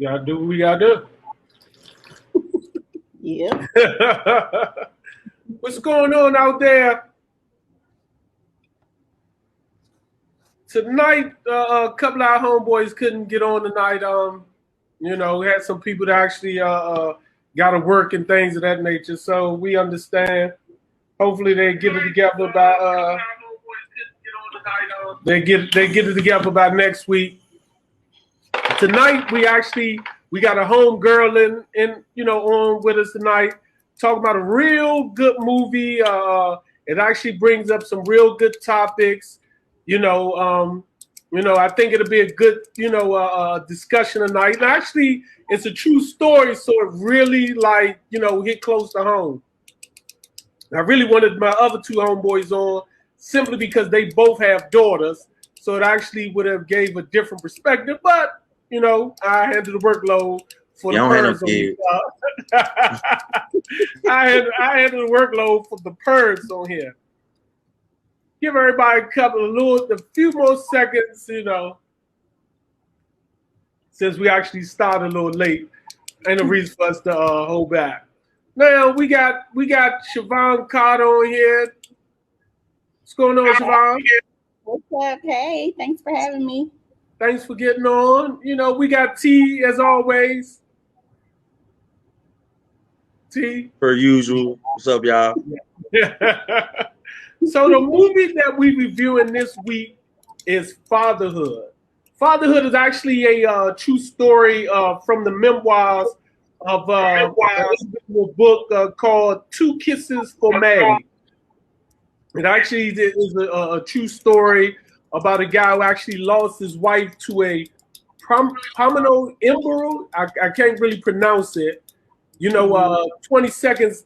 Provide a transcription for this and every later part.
gotta do what we gotta Yeah. do. What's going on out there? Tonight, a couple of our homeboys couldn't get on tonight. We had some people that actually got to work and things of that nature. So we understand. Hopefully, they get it together by they get it together by next week. Tonight, we got a home girl in on with us tonight, talking about a real good movie. It actually brings up some real good topics. You know, I think it'll be a good, discussion tonight. And actually, it's a true story, so it really hit close to home. I really wanted my other two homeboys on simply because they both have daughters, so it actually would have gave a different perspective. But I handled the workload for the birds on here. I handled the workload for the birds on here. Give everybody a few more seconds, since we actually started a little late. Ain't no reason for us to hold back. Now we got Siobhan Carter on here. What's going on, Siobhan? What's up? Hey, thanks for having me. Thanks for getting on. We got T as always. T. Per usual. What's up, y'all? So the movie that we're reviewing this week is Fatherhood. Fatherhood is actually a true story from the memoirs of a book called Two Kisses for Maggie. It actually is a true story about a guy who actually lost his wife to a pulmonary embolism. I can't really pronounce it. 27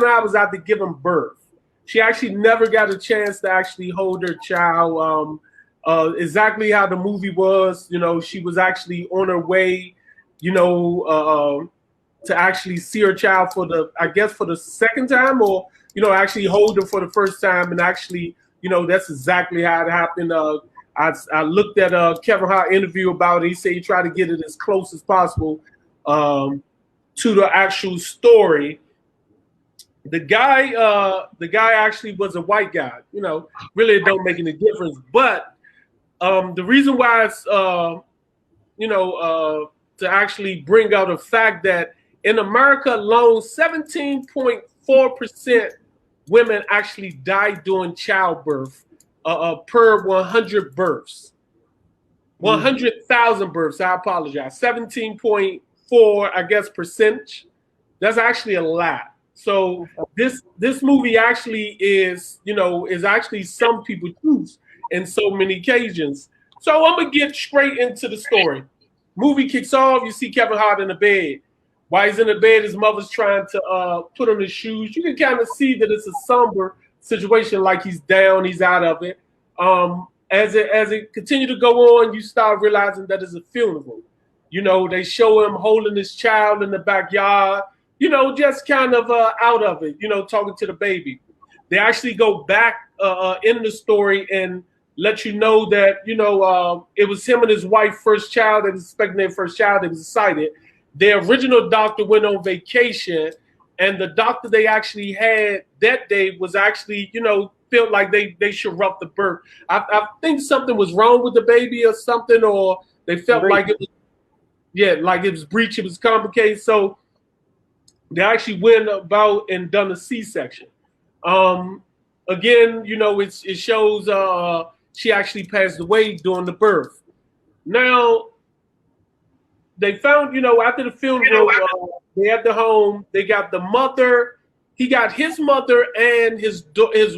hours after giving birth. She actually never got a chance to actually hold her child. Exactly how the movie was, she was actually on her way, to actually see her child for the second time, or actually hold her for the first time, and actually, that's exactly how it happened. I looked at Kevin Hart interview about it. He said he tried to get it as close as possible to the actual story. The guy actually was a white guy. Really it don't make any difference. But the reason why it's to actually bring out the fact that in America alone, 17.4% women actually die during childbirth per 100 births. 100,000 births. I apologize. 17.4, I guess, percentage. That's actually a lot. So this movie actually is actually some people choose in so many occasions. So I'm gonna get straight into the story. Movie kicks off. You see Kevin Hart in the bed. While he's in the bed, his mother's trying to put on his shoes. You can kind of see that it's a somber situation, like he's down, he's out of it. As it continues to go on, you start realizing that it's a funeral. They show him holding his child in the backyard. Just kind of out of it, talking to the baby. They actually go back in the story and let you know that, it was him and his wife, first child. They was expecting their first child. They was excited. Their original doctor went on vacation, and the doctor they actually had that day was actually, felt like they should rough the birth. I think something was wrong with the baby or something, or they felt like it was, like it was breech, it was complicated. So they actually went about and done a C-section. Again, it shows she actually passed away during the birth. Now, they found, after the funeral, they at the home, they got the mother, he got his mother and his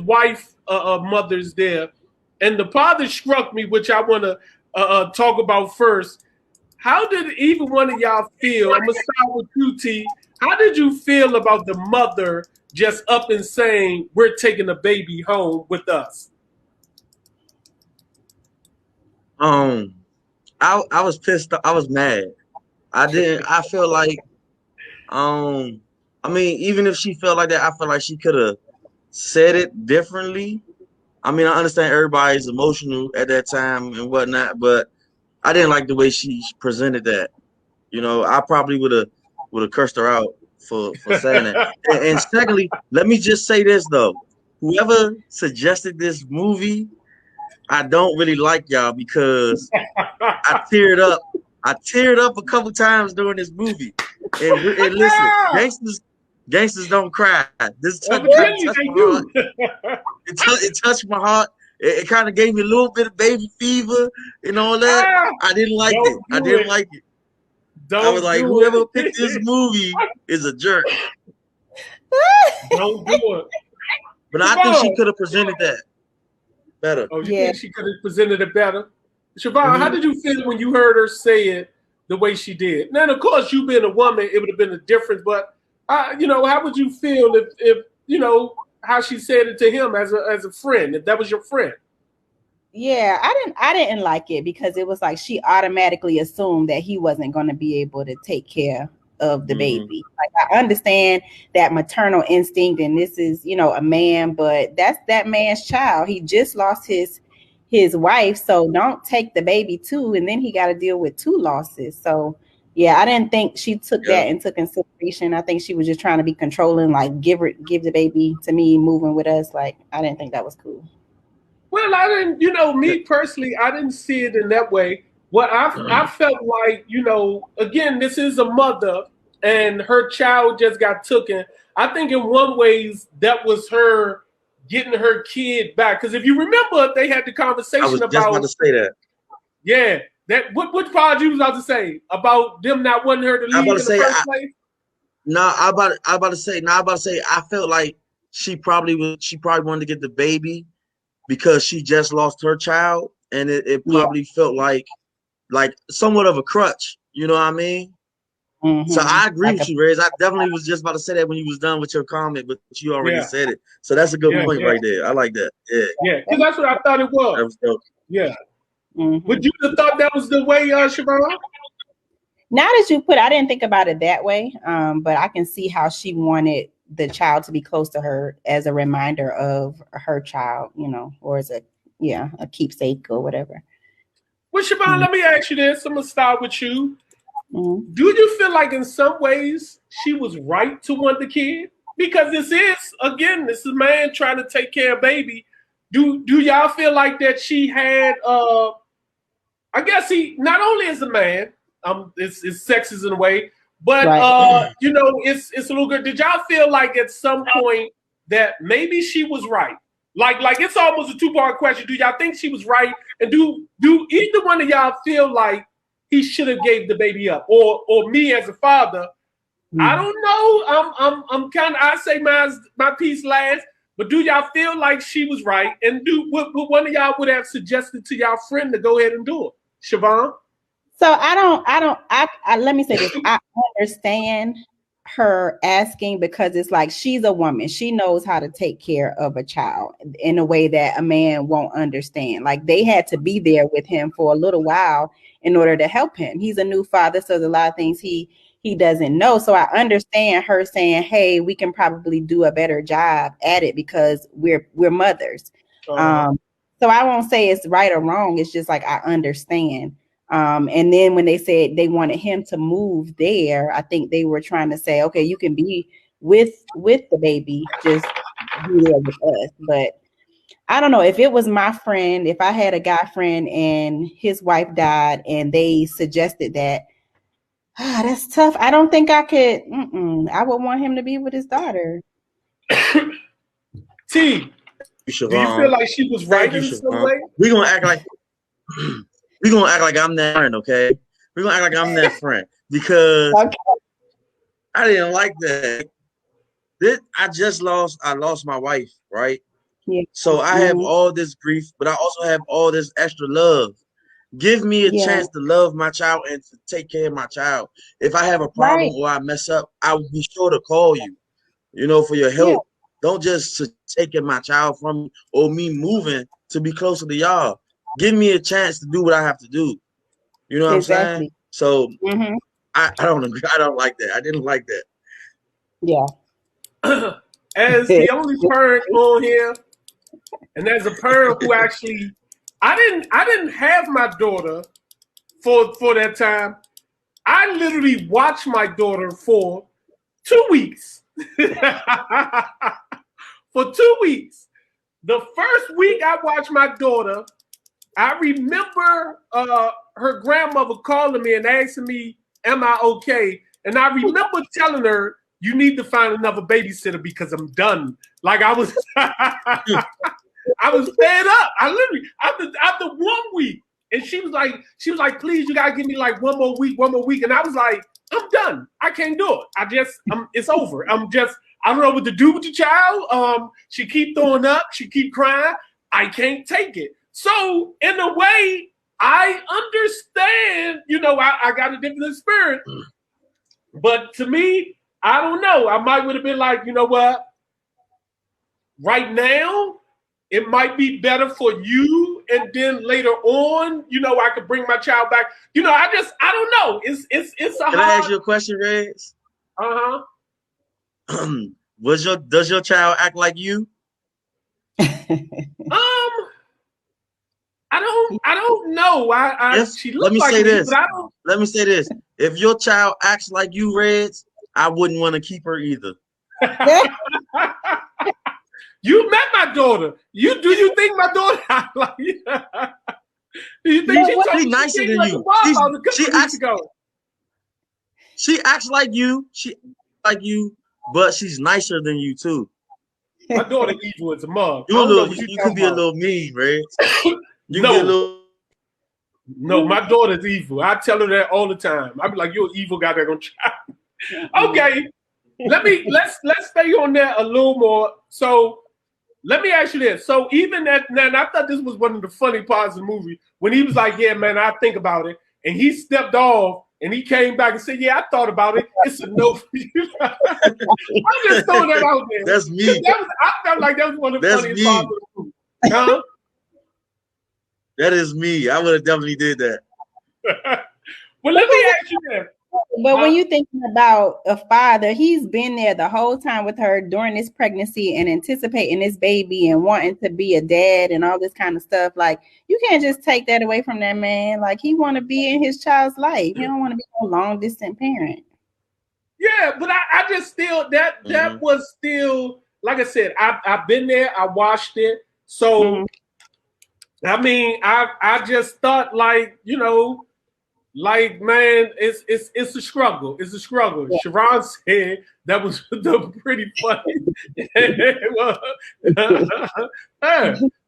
wife mothers there. And the part that struck me, which I want to talk about first, how did either one of y'all feel? I'm going to start with you, T. How did you feel about the mother just up and saying, we're taking the baby home with us? I was pissed. I was mad. I feel like, even if she felt like that, I feel like she could have said it differently. I understand everybody's emotional at that time and whatnot, but I didn't like the way she presented that. You know, I probably would have cursed her out for saying that. And secondly, let me just say this though. Whoever suggested this movie, I don't really like y'all because I teared up. I teared up a couple times during this movie. And listen, gangsters don't cry. This kind of Evidently, touched they my heart. do. It touched my heart. It kind of gave me a little bit of baby fever and all that. I didn't like it. Don't I do didn't it. like it. I was Don't like, do whoever picked this it. movie is a jerk. Don't do it. But I think she could have presented that better. Oh, you think she could have presented it better? Siobhan, how Mm-hmm. did you feel when you heard her say it the way she did? Now, of course, you being a woman, it would have been a difference. But how would you feel if how she said it to him as a friend, if that was your friend? Yeah, I didn't like it because it was like she automatically assumed that he wasn't going to be able to take care of the Mm-hmm. baby. Like, I understand that maternal instinct, and this is, a man, but that's that man's child. He just lost his wife, so don't take the baby too, and then he got to deal with two losses. So yeah, I didn't think she took Yeah. that into consideration. I think she was just trying to be controlling, like give the baby to me, moving with us. Like, I didn't think that was cool. Well, I didn't, me personally, I didn't see it in that way. What I felt like, again, this is a mother and her child just got taken. I think in one ways that was her getting her kid back. Because if you remember, they had the I conversation was just about about, to say that. yeah, that which part you was about to say about them not wanting her to I leave about to in the say first place? I about to say I felt like she probably wanted to get the baby because she just lost her child, and it Yeah. probably felt like somewhat of a crutch. You know what I mean? So Mm-hmm. I agree Like with you, Rez. I definitely was just about to say that when you was done with your comment, but you already Yeah, said it. So that's a good yeah, point yeah, right there. I like that. Yeah, yeah. Because that's what I thought it that was. was dope. Yeah. Mm-hmm. Would you have thought that was the way, Siobhan? Now that you put, I didn't think about it that way, but I can see how she wanted the child to be close to her as a reminder of her child, or as a keepsake or whatever. Well, Siobhan, Mm-hmm. let me ask you this. I'm gonna start with you. Mm-hmm. Do you feel like in some ways she was right to want the kid? Because this is a man trying to take care of baby. Do y'all feel like that she had I guess he not only is a man, it's sexist in a way, but Right. it's a little good. Did y'all feel like at some point that maybe she was right? Like it's almost a two-part question. Do y'all think she was right? And do either one of y'all feel like he should have gave the baby up? Or me as a father, I Mm-hmm. don't know. I'm kind of I say my piece last. But do y'all feel like she was right? And do what one of y'all would have suggested to y'all friend to go ahead and do it? Siobhan? So let me say this. I understand her asking because it's like she's a woman. She knows how to take care of a child in a way that a man won't understand. Like, they had to be there with him for a little while in order to help him. He's a new father, so there's a lot of things he doesn't know. So I understand her saying, "Hey, we can probably do a better job at it because we're mothers." So I won't say it's right or wrong. It's just like I understand. And then when they said they wanted him to move there, I think they were trying to say, okay, you can be with the baby, just be there with us. But I don't know, if it was my friend, if I had a guy friend and his wife died and they suggested that, that's tough. I don't think I could. I would want him to be with his daughter. T, do you feel Siobhan. like she was Thank right you, in some Siobhan. way? We're gonna act like I'm that friend, okay? We're gonna act like I'm that friend because Okay. I didn't like that. I lost my wife, right? Yeah. So I have all this grief, but I also have all this extra love. Give me a Yeah. chance to love my child and to take care of my child. If I have a problem Right. or I mess up, I will be sure to call you, for your Yeah. help. Don't just taking my child from me or me moving to be closer to y'all. Give me a chance to do what I have to do. You know what I'm saying? Exactly. So Mm-hmm. I don't agree. I don't like that. I didn't like that. Yeah. As the only parent on here, and as a parent who actually I didn't have my daughter for that time. I literally watched my daughter for 2 weeks. For 2 weeks. The first week I watched my daughter, I remember her grandmother calling me and asking me, am I okay? And I remember telling her, you need to find another babysitter because I'm done. Like I was I was fed up. I literally after 1 week. And she was like, please, you gotta give me like one more week. And I was like, I'm done. I can't do it. It's over. I don't know what to do with the child. She keep throwing up. She keep crying. I can't take it. So in a way, I understand, I got a different spirit. But to me, I don't know. I might would have been like, you know what? Right now, it might be better for you. And then later on, I could bring my child back. I don't know. It's a hard. Can I ask you a question, Reds? Does your child act like you? I don't know. She looks like me, but I don't. Let me say this. If your child acts like you, Reds, I wouldn't want to keep her either. You met my daughter. Do you think my daughter like you? Do you think she's nicer than you? She acts like you. But she's nicer than you too. My daughter evil as a mug. You could be a little mean, Reds. No, my daughter's evil. I tell her that all the time. I be like, you're an evil guy that gonna try. Okay. Let's stay on that a little more. So let me ask you this. So even and I thought this was one of the funny parts of the movie when he was like, yeah, man, I think about it. And he stepped off and he came back and said, yeah, I thought about it. It's a no for you. I'm just throwing that out there. That's me. I felt like that was one of the funniest parts of the movie. Huh? That is me. I would have definitely did that. Well, let me ask you that. But when you're thinking about a father, he's been there the whole time with her during this pregnancy and anticipating this baby and wanting to be a dad and all this kind of stuff. Like, you can't just take that away from that man. Like, he want to be in his child's life. He don't want to be a long distance parent. Yeah, but I just still that was still, like I said, I've been there. I watched it. So I mean, I just thought like, like, man, it's a struggle. It's a struggle. Yeah. Sharon said that was pretty funny.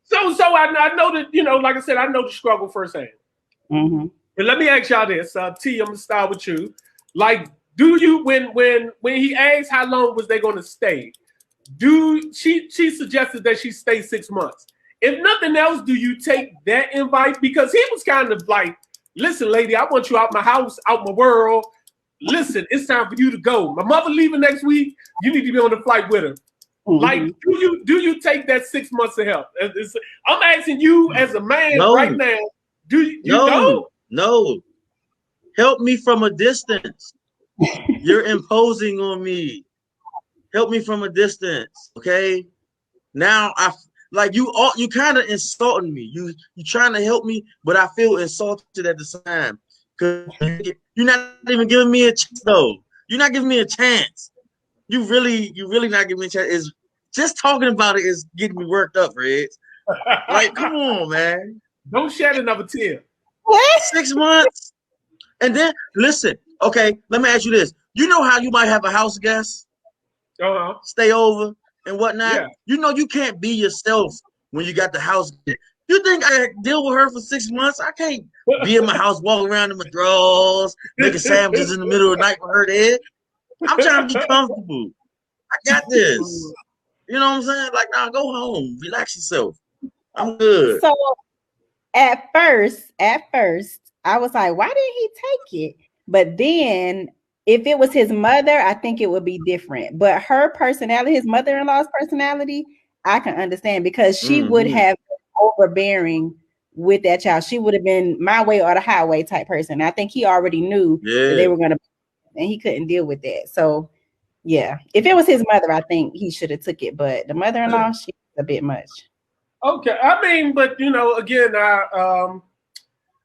So I know that, like I said, I know the struggle firsthand. But let me ask y'all this. T, I'm gonna start with you. Like, do you when he asked how long was they gonna stay, she suggested that she stay 6 months. If nothing else, do you take that invite? Because he was kind of like, listen, lady, I want you out my house, out my world. Listen, it's time for you to go. My mother leaving next week. You need to be on the flight with her. Like, do you take that 6 months of help? I'm asking you as a man right now. Do you don't? No. Help me from a distance. You're imposing on me. Help me from a distance, okay? Now you kind of insulting me. You trying to help me, but I feel insulted at the same time. Cause you're not even giving me a chance, though. You're not giving me a chance. You really not giving me a chance. Is just talking about it is getting me worked up, Reg. Like, come on, man. Don't shed another tear. 6 months, and then listen. Okay, let me ask you this. You know how you might have a house guest, stay over and whatnot. Yeah. You can't be yourself when you got the house guest. You think I deal with her for 6 months? I can't be in my house, walking around in my drawers, making sandwiches in the middle of the night with her there. I'm trying to be comfortable. I got this. You know what I'm saying? Like, nah, go home, relax yourself. I'm good. So at first, I was like, why didn't he take it? But then if it was his mother, I think it would be different. But her personality, his mother-in-law's personality, I can understand because she would have been overbearing with that child. She would have been my way or the highway type person. I think he already knew that they were going to, and he couldn't deal with that. So, yeah, if it was his mother, I think he should have took it. But the mother-in-law, she's a bit much. Okay, I mean, but again,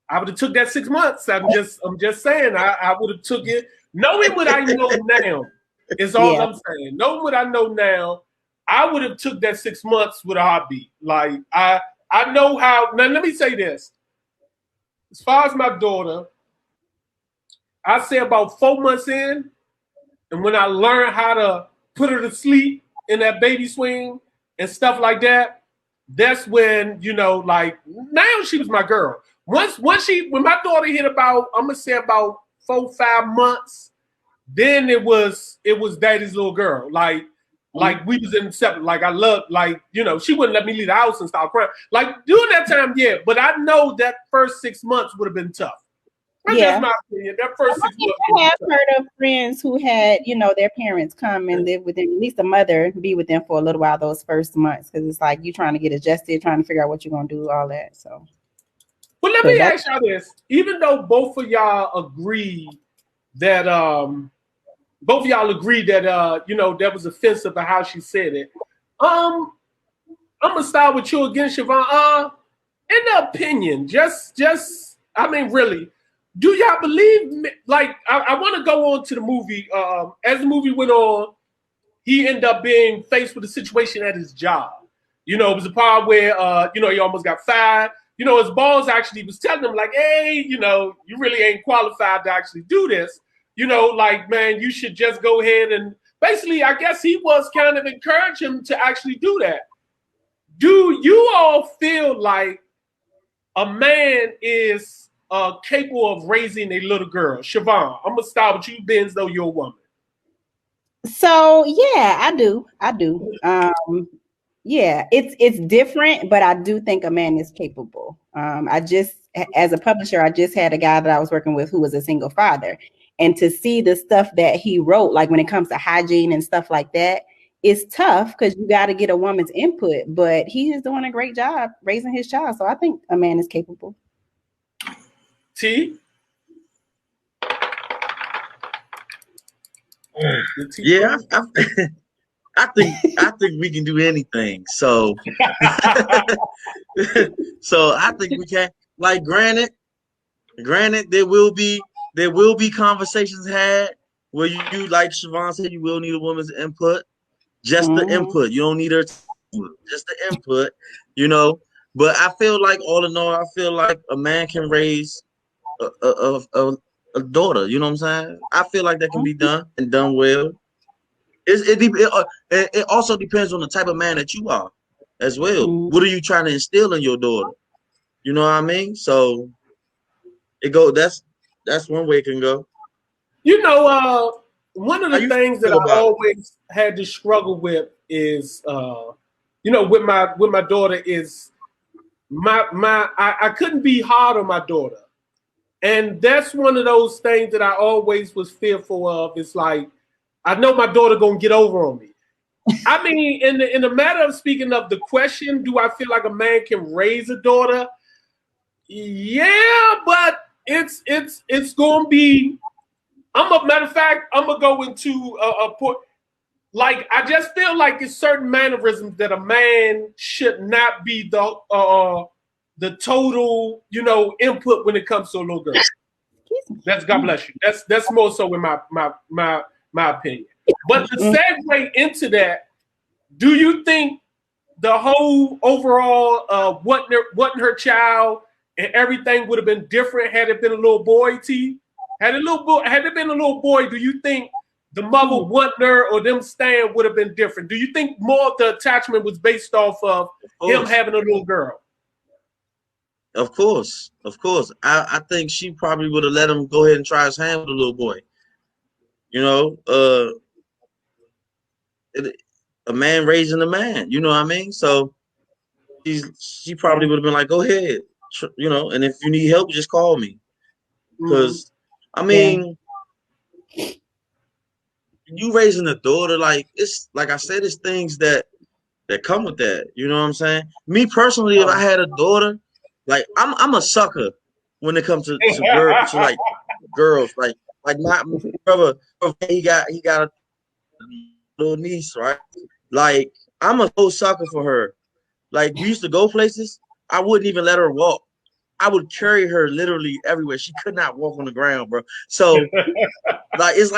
I would have took that 6 months. I'm just saying. I would have took it, knowing what I know now. Is all I'm saying. Knowing what I know now, I would have took that 6 months with a heartbeat. Like I know how. Now let me say this. As far as my daughter, I say about 4 months in, and when I learned how to put her to sleep in that baby swing and stuff like that, that's when, like, now she was my girl. When my daughter hit about, I'm gonna say about 4-5 months, then it was daddy's little girl. Like we was in separate. Like I loved, like, she wouldn't let me leave the house and start crying. Like during that time, yeah. But I know that first 6 months would have been tough. That's just my opinion. That first 6 months. I have heard of friends who had, their parents come and live with them, at least the mother be with them for a little while those first months, because it's like you trying to get adjusted, trying to figure out what you're gonna do, all that. So, but let me ask y'all this: even though both of y'all agree that that was offensive of how she said it, I'm gonna start with you again, Siobhan. In the opinion, just I mean, really. Do y'all believe, like, I want to go on to the movie. As the movie went on, he ended up being faced with a situation at his job. It was a part where, he almost got fired. His boss actually was telling him, like, hey, you really ain't qualified to actually do this. Like, man, you should just go ahead and basically, I guess he was kind of encouraging him to actually do that. Do you all feel like a man is capable of raising a little girl? Siobhan, I'm gonna start with you, being as though you're a woman. So yeah, I do. Yeah, it's different, but I do think a man is capable. As a publisher, I just had a guy that I was working with who was a single father, and to see the stuff that he wrote, like when it comes to hygiene and stuff like that, it's tough because you got to get a woman's input. But he is doing a great job raising his child, so I think a man is capable. T? Yeah, I think we can do anything. So, so I think we can. Like, granted, there will be conversations had where you, like Siobhan said, you will need a woman's input. Just the input. You don't need her. Just the input. But I feel like, all in all, I feel like a man can raise a daughter. You know what I'm saying? I feel like that can be done and done well. It also depends on the type of man that you are as well. What are you trying to instill in your daughter? You know what I mean? So that's one way it can go. One of the things that I always had to struggle with is with my daughter is I couldn't be hard on my daughter. And that's one of those things that I always was fearful of. It's like, I know my daughter gonna get over on me. I mean, in the matter of speaking of the question, do I feel like a man can raise a daughter? Yeah, but it's gonna be. Matter of fact, I'm gonna go into a point. Like, I just feel like it's certain mannerisms that a man should not be the total, input when it comes to a little girl. That's, God bless you. That's more so in my opinion. But to segue into that, do you think the whole overall wanting her child and everything would have been different had it been a little boy? Had it been a little boy, do you think the mother wanting her or them staying would have been different? Do you think more of the attachment was based off of him having a little girl? Of course. I think she probably would have let him go ahead and try his hand with a little boy. A man raising a man. You know what I mean? So she probably would have been like, go ahead, and if you need help, just call me. Because I mean, you raising a daughter, like, it's like I said, it's things that come with that. You know what I'm saying? Me personally, if I had a daughter, like, I'm a sucker when it comes to girls. Like my brother, he got a little niece, right? Like, I'm a whole sucker for her. Like, we used to go places, I wouldn't even let her walk. I would carry her literally everywhere. She could not walk on the ground, bro. So it's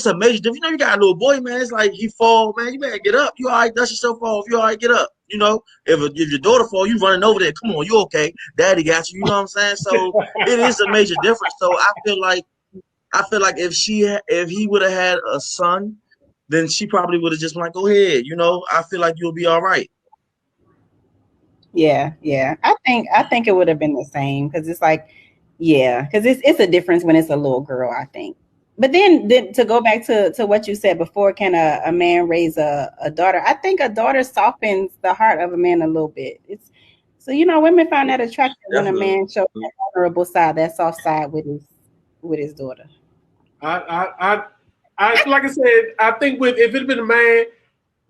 a major difference. You know, you got a little boy, man. It's like he fall, man. You better get up. You all right? Dust yourself off. You all right? Get up. You know, if your daughter fall, you running over there. Come on, you okay? Daddy got you. You know what I'm saying? So it is a major difference. So I feel like if he would have had a son, then she probably would have just been like, go ahead. You know, I feel like you'll be all right. Yeah. I think it would have been the same because it's like, yeah, because it's a difference when it's a little girl, I think. But then to go back to what you said before, can a man raise a daughter? I think a daughter softens the heart of a man a little bit. It's so women find that attractive when a Definitely. man shows that vulnerable side, that soft side with his daughter. I like I said, I think if it had been a man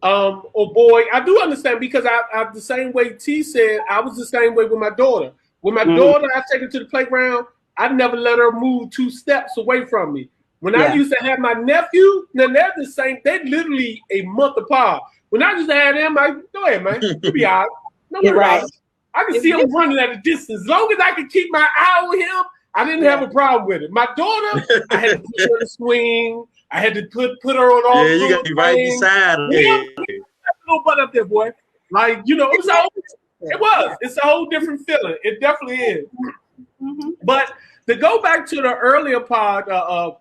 or boy, I do understand because I the same way T said, I was the same way with my daughter. With my daughter, I take her to the playground. I never let her move 2 steps away from me. When I used to have my nephew, now they're the same. They're literally a month apart. When I used to have them, I go ahead, man. You be all right. No worry about it. I can see him running at a distance. As long as I can keep my eye on him, I didn't have a problem with it. My daughter, I had to put her in the swing. I had to put her on all. Yeah, you got to be right beside her. Yeah. Little butt up there, boy. Like it was. It's a whole different feeling. It definitely is. Mm-hmm. But to go back to the earlier part,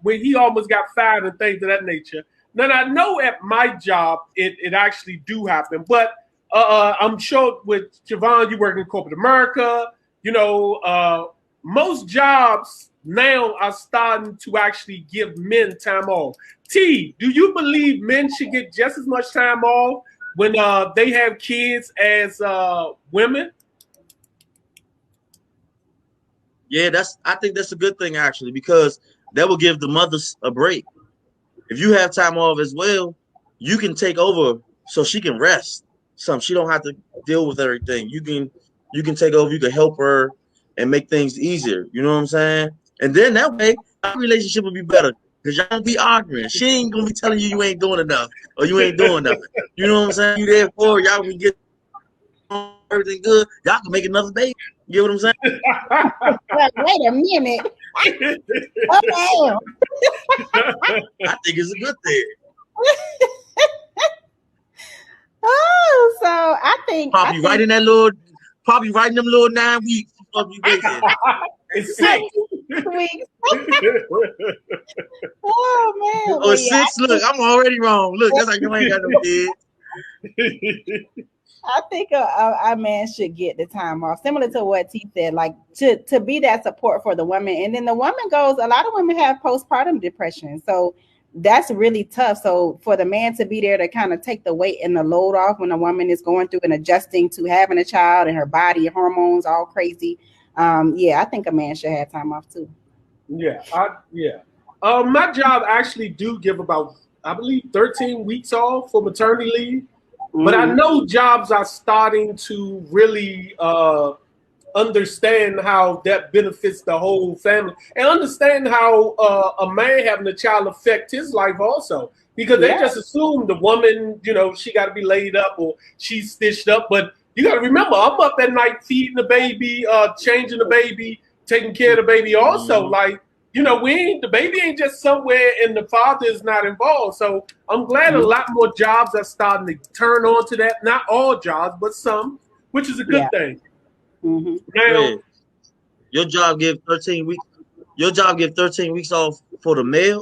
when he almost got fired and things of that nature. Now I know at my job it actually do happen, but I'm sure with Javon, you work in corporate America. Most jobs now are starting to actually give men time off. T, do you believe men should get just as much time off when they have kids as women? Yeah, I think that's a good thing actually, because that will give the mothers a break. If you have time off as well, you can take over so she can rest. She don't have to deal with everything. You can take over, you can help her and make things easier. You know what I'm saying? And then that way our relationship will be better. Because y'all won't be arguing. She ain't gonna be telling you ain't doing enough or you ain't doing nothing. You know what I'm saying? You there for y'all can get everything good. Y'all can make another baby. You know what I'm saying? Wait a minute. Okay. I think it's a good thing. So I think probably writing them little 9 weeks before you get there. It's 6 weeks. Oh man. Or 6. Look, I'm already wrong. Look, that's like you ain't got no kids. I think a man should get the time off, similar to what T said, like to be that support for the woman. And then the woman goes, a lot of women have postpartum depression. So that's really tough. So for the man to be there to kind of take the weight and the load off when a woman is going through and adjusting to having a child and her body, hormones, all crazy. I think a man should have time off too. My job actually do give about, I believe, 13 weeks off for maternity leave. But I know jobs are starting to really understand how that benefits the whole family and understand how a man having a child affect his life also. Because they just assume the woman, she got to be laid up or she's stitched up. But you got to remember, I'm up at night feeding the baby, changing the baby, taking care of the baby also. Like, the baby ain't just somewhere and the father is not involved. So I'm glad a lot more jobs are starting to turn on to that. Not all jobs, but some, which is a good thing. Mm-hmm. Now, your job give 13 weeks. Your job give 13 weeks off for the man,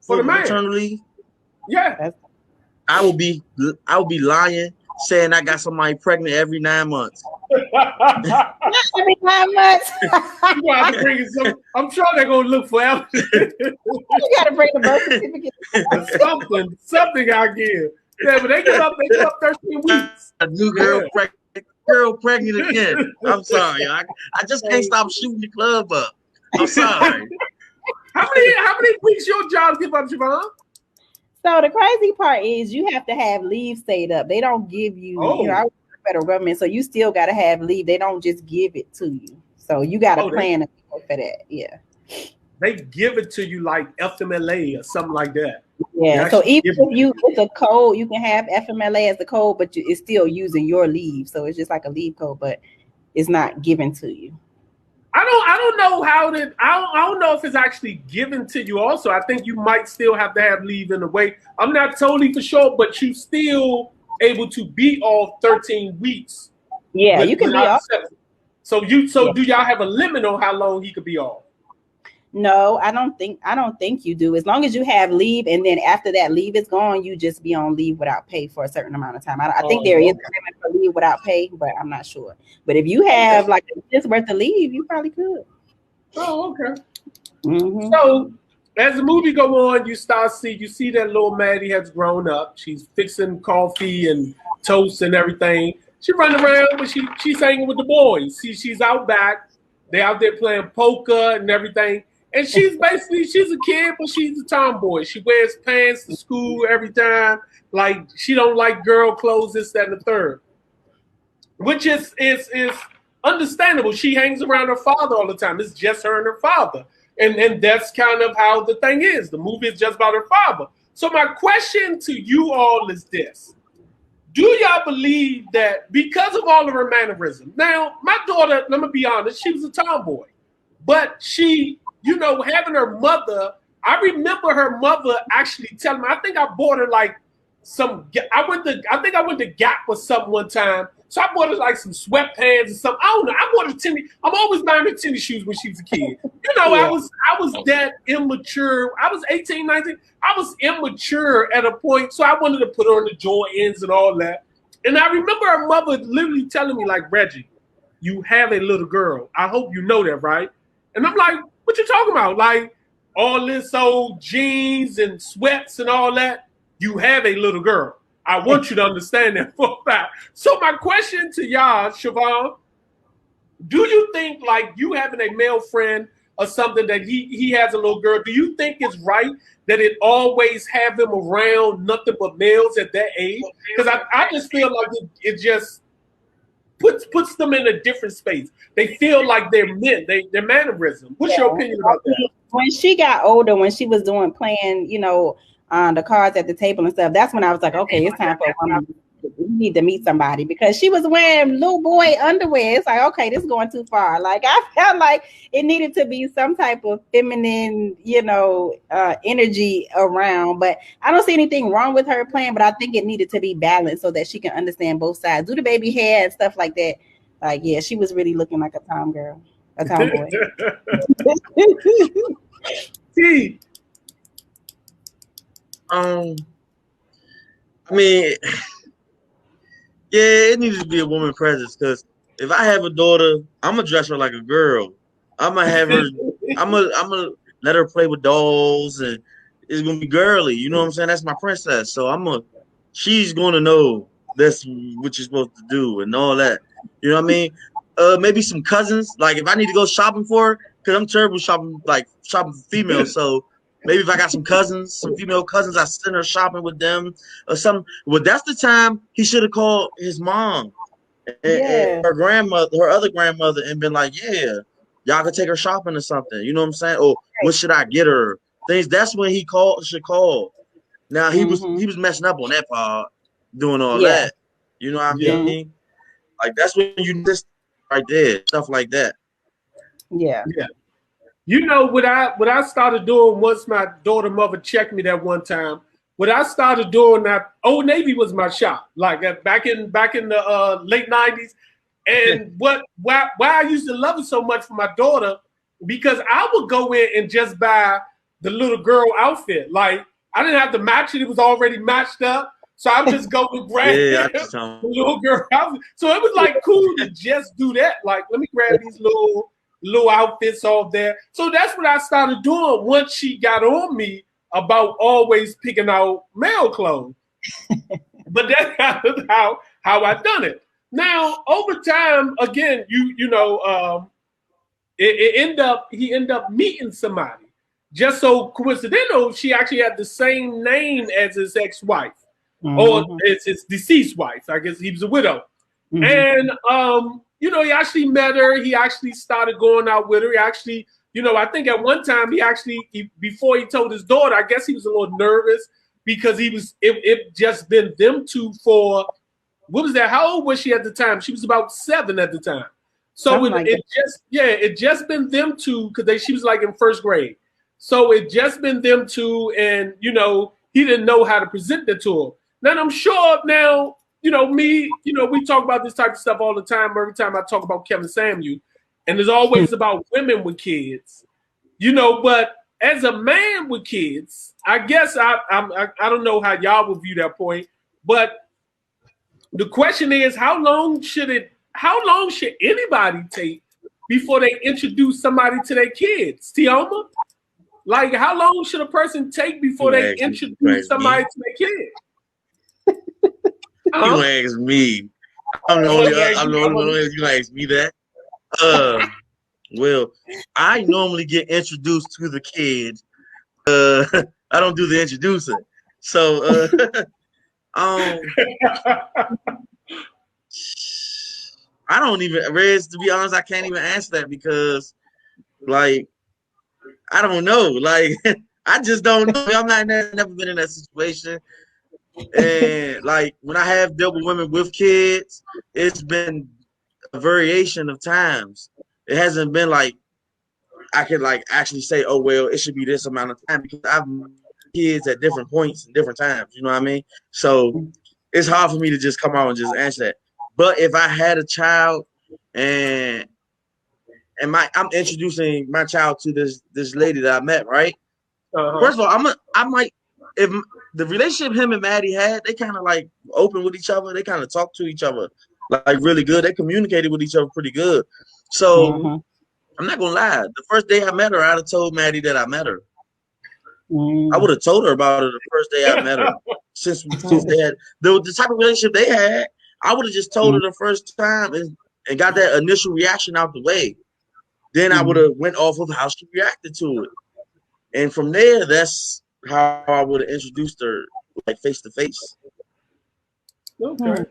maternity leave. Yeah. I would be lying saying I got somebody pregnant every 9 months. Not every 9 months. You have to bring it I'm sure they're gonna look for evidence. You gotta bring the birth certificate. something I give. Yeah, but they give up 13 weeks. A new girl pregnant again. I'm sorry. I just can't stop shooting the club up. I'm sorry. How many weeks your job give up, Javon? So the crazy part is you have to have leave stayed up. They don't give you, I work for the federal government, so you still got to have leave. They don't just give it to you. So you got to plan for that. Yeah. They give it to you like FMLA or something like that. Yeah. So even if it's a code, you can have FMLA as the code, but it's still using your leave. So it's just like a leave code. But is not given to you. I don't know I don't know if it's actually given to you. Also, I think you might still have to have leave in a way. I'm not totally for sure, but you still able to be off 13 weeks. Yeah, you can be off. So do y'all have a limit on how long he could be off? No, I don't think you do. As long as you have leave, and then after that leave is gone, you just be on leave without pay for a certain amount of time. I think there is a limit for leave without pay, but I'm not sure. But if you have like this worth of leave, you probably could. Oh, okay. Mm-hmm. So as the movie go on, you see that little Maddie has grown up. She's fixing coffee and toast and everything. She running around, but she's hanging with the boys. She's out back. They out there playing poker and everything. And she's a kid, but she's a tomboy. She wears pants to school every time. Like, she don't like girl clothes, this, that, and the third. Which is understandable. She hangs around her father all the time. It's just her and her father. And that's kind of how the thing is. The movie is just about her father. So my question to you all is this. Do y'all believe that because of all of her mannerisms? Now, my daughter, let me be honest, she was a tomboy. But she, having her mother, I remember her mother actually telling me, I think I bought her like I think I went to Gap or something one time. So I bought her like some sweatpants or something. I don't know. I bought her I'm always buying her tennis shoes when she was a kid. Yeah. I was that immature. I was 18, 19. I was immature at a point. So I wanted to put her on the Jordans and all that. And I remember her mother literally telling me, like, Reggie, you have a little girl. I hope you know that, right? And I'm like, what you talking about? Like, all this old jeans and sweats and all that. You have a little girl. I want you to understand that for a fact. So my question to y'all, Siobhan, do you think, like, you having a male friend or something that he has a little girl, do you think it's right that it always have him around nothing but males at that age? Because I just feel like it just puts them in a different space. They feel like they're men, their mannerism. What's your opinion about that? When she got older, when she was playing, the cards at the table and stuff, that's when I was like, okay, it's time for a woman. We need to meet somebody, because she was wearing little boy underwear. It's like, okay, this is going too far. Like, I felt like it needed to be some type of feminine, energy around. But I don't see anything wrong with her playing, but I think it needed to be balanced so that she can understand both sides. Do the baby hair and stuff like that. Like, yeah, she was really looking like a tomboy. See. I mean, yeah, it needs to be a woman presence, because if I have a daughter, I'm gonna dress her like a girl. I'm gonna have her. I'm gonna let her play with dolls, and it's gonna be girly. You know what I'm saying? That's my princess. So she's gonna know that's what you're supposed to do and all that. You know what I mean? Maybe some cousins. Like, if I need to go shopping for her, because I'm terrible shopping for females. So maybe if I got some female cousins, I send her shopping with them or something. Well, that's the time he should have called his mom and her grandmother, her other grandmother, and been like, yeah, y'all could take her shopping or something. You know what I'm saying? Or what should I get her? Things. That's when he should call. Now he was messing up on that part, doing all that. You know what I mean? Like, that's when you just right there, stuff like that. Yeah. What I started doing once my daughter mother checked me that one time. What I started doing, that Old Navy was my shop, like back in the late 90s. And why I used to love it so much for my daughter, because I would go in and just buy the little girl outfit. Like, I didn't have to match it; it was already matched up. So I would just go and grab the little girl outfit. So it was like cool to just do that. Like, let me grab these little outfits off there. So that's what I started doing once she got on me about always picking out male clothes. But that's kind of how I done it. Now, over time, again, he ended up meeting somebody. Just so coincidental, she actually had the same name as his ex-wife, or it's his deceased wife. I guess he was a widow. And he actually met her. He actually started going out with her. He actually, I think at one time before he told his daughter, I guess he was a little nervous because it just been them two for, what was that? How old was she at the time? She was about 7 at the time. So it just been them two because she was like in first grade. So it just been them two, and he didn't know how to present it to him. Now I'm sure now, me, we talk about this type of stuff all the time. Every time I talk about Kevin Samuel, and it's always about women with kids, But as a man with kids, I guess I don't know how y'all would view that point, but the question is, how long should anybody take before they introduce somebody to their kids? Tioma? Like, how long should a person take before they introduce somebody to their kids? You ask me. I'm the only one you ask me that. Well, I normally get introduced to the kid. I don't do the introducing. So, I don't even, Rez, to be honest, I can't even answer that because, like, I don't know. Like, I just don't know. I'm never been in that situation. And, like, when I have dealt with women with kids, it's been a variation of times. It hasn't been like I could, like, actually say, oh, well, it should be this amount of time because I've kids at different points and different times. You know what I mean? So it's hard for me to just come out and just answer that. But if I had a child and I'm introducing my child to this lady that I met, right? First of all, I might, if the relationship him and Maddie had, they kind of like open with each other. They kind of talk to each other like really good. They communicated with each other pretty good. So I'm not gonna lie. The first day I met her, I'd have told Maddie that I met her. I would have told her about her the first day I met her. Since they had the type of relationship they had, I would have just told her the first time and got that initial reaction out the way. Then I would have went off of how she reacted to it. And from there, that's how I would have introduced her, like, face to face. Okay.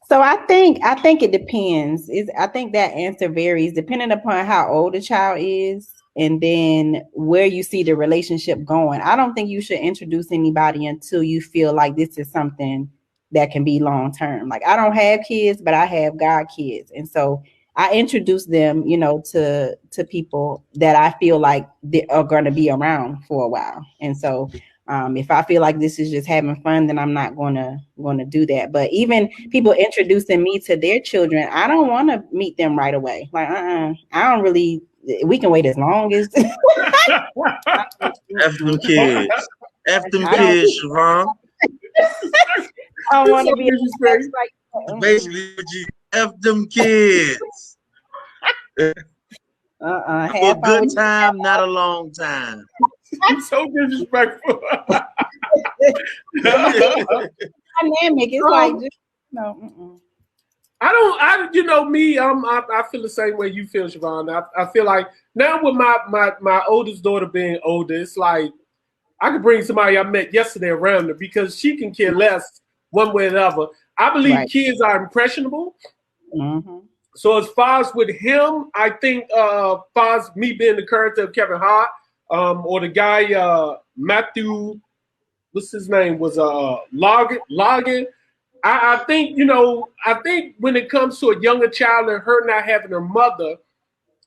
So I think it depends. I think that answer varies depending upon how old the child is and then where you see the relationship going. I don't think you should introduce anybody until you feel like this is something that can be long term. Like, I don't have kids, but I have God kids. And so I introduce them, to people that I feel like they are going to be around for a while. And so if I feel like this is just having fun, then I'm not going to do that. But even people introducing me to their children, I don't want to meet them right away. Like, I don't really. We can wait as long as. F them kids. F them kids, Siobhan. I want to be basically F them kids. A good time, not a long time. It's so disrespectful. Dynamic. It's like just no. I feel the same way you feel, Siobhan. I feel like now with my oldest daughter being older, it's like I could bring somebody I met yesterday around her because she can care less one way or the other. I believe kids are impressionable. So as far as with him, I think far as me being the character of Kevin Hart, or the guy Matthew, what's his name, was Logan. I think when it comes to a younger child and her not having her mother,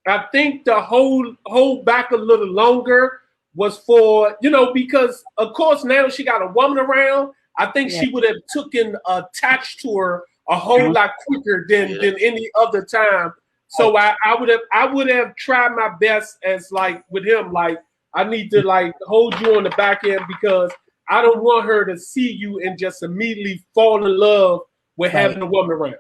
I think the hold back a little longer was for, because of course now she got a woman around. I think she would have attached to her a whole lot quicker than any other time. So I would have tried my best as like with him, like I need to like hold you on the back end because I don't want her to see you and just immediately fall in love with having a woman around.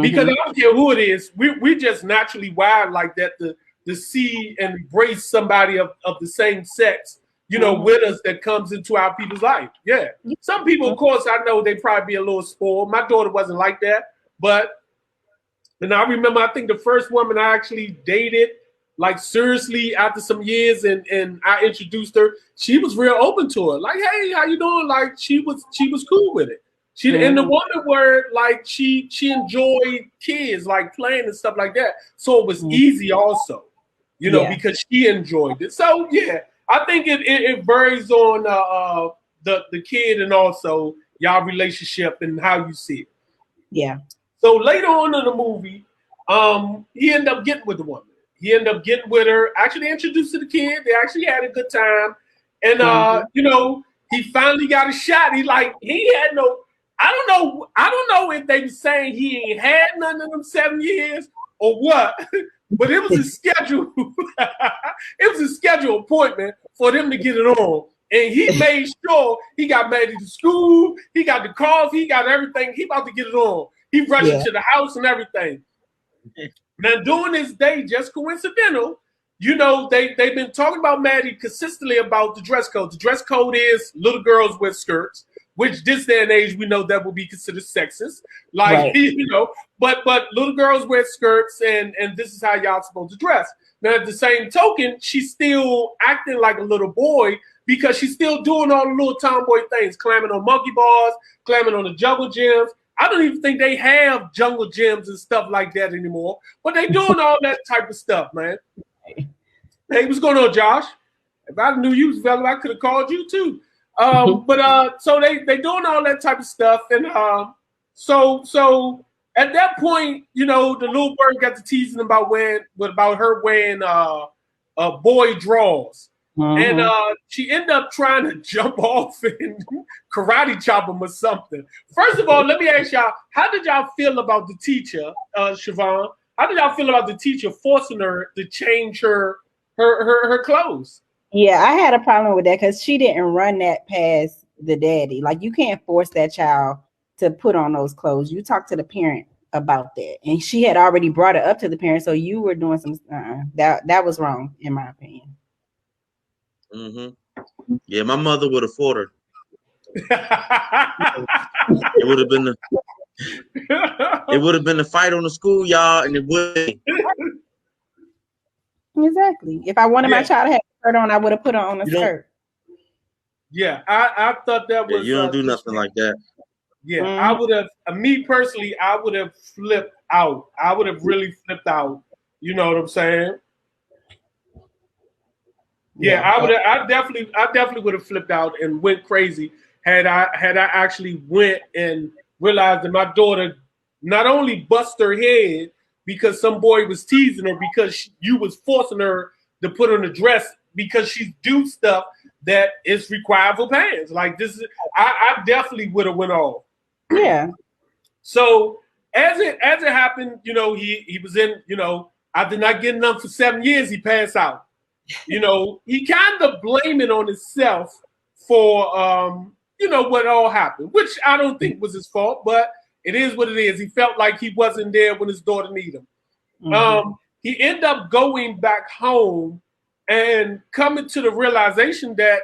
Because I don't care who it is, we just naturally wired like that to see and embrace somebody of the same sex, with us that comes into our people's life. Yeah. Some people, of course, I know they probably be a little spoiled. My daughter wasn't like that. And I remember, I think the first woman I actually dated, like seriously after some years and I introduced her, she was real open to it. Like, hey, how you doing? Like she was cool with it. And the woman were like, she enjoyed kids, like playing and stuff like that. So it was easy also, because she enjoyed it. So yeah, I think it varies on the kid and also y'all relationship and how you see it. Yeah. So later on in the movie, he ended up getting with the woman. He ended up getting with her, actually introduced to the kid. They actually had a good time. And he finally got a shot. He had no, I don't know if they were saying he ain't had none of them 7 years or what, but it was a schedule. It was a scheduled appointment for them to get it on. And he made sure he got married to school, he got the calls, he got everything. He about to get it on. He rushed to the house and everything. Now, during this day, just coincidental, they've been talking about Maddie consistently about the dress code. The dress code is little girls wear skirts, which this day and age we know that will be considered sexist. But little girls wear skirts, and this is how y'all supposed to dress. Now, at the same token, she's still acting like a little boy because she's still doing all the little tomboy things, climbing on monkey bars, climbing on the jungle gyms. I don't even think they have jungle gyms and stuff like that anymore, but they doing all that type of stuff, man. Hey, what's going on, Josh? If I knew you was available, I could have called you too. So they doing all that type of stuff, and so at that point, the little bird got to teasing about her wearing boy drawers. And she ended up trying to jump off and karate chop him or something. First of all, let me ask y'all, how did y'all feel about the teacher, Siobhan? How did y'all feel about the teacher forcing her to change her clothes? Yeah, I had a problem with that because she didn't run that past the daddy. Like, you can't force that child to put on those clothes. You talk to the parent about that. And she had already brought it up to the parent, so you were doing some that was wrong, in my opinion. Yeah, my mother would have fought her. It would have been a fight on the schoolyard, and it would. Exactly. If I wanted my child to have a shirt on, I would have put her on a skirt. Yeah, I thought that was. You don't do nothing like that. Yeah, I would have. Me personally, I would have flipped out. I would have really flipped out. You know what I'm saying? Yeah, I definitely would have flipped out and went crazy had I actually went and realized that my daughter not only bust her head because some boy was teasing her because you was forcing her to put on a dress because she's do stuff that is required for pants. Like this is, I definitely would have went off. Yeah. So as it happened, he was in, after not getting up for 7 years, he passed out. He kind of blamed it on himself for, what all happened, which I don't think was his fault, but it is what it is. He felt like he wasn't there when his daughter needed him. He ended up going back home and coming to the realization that,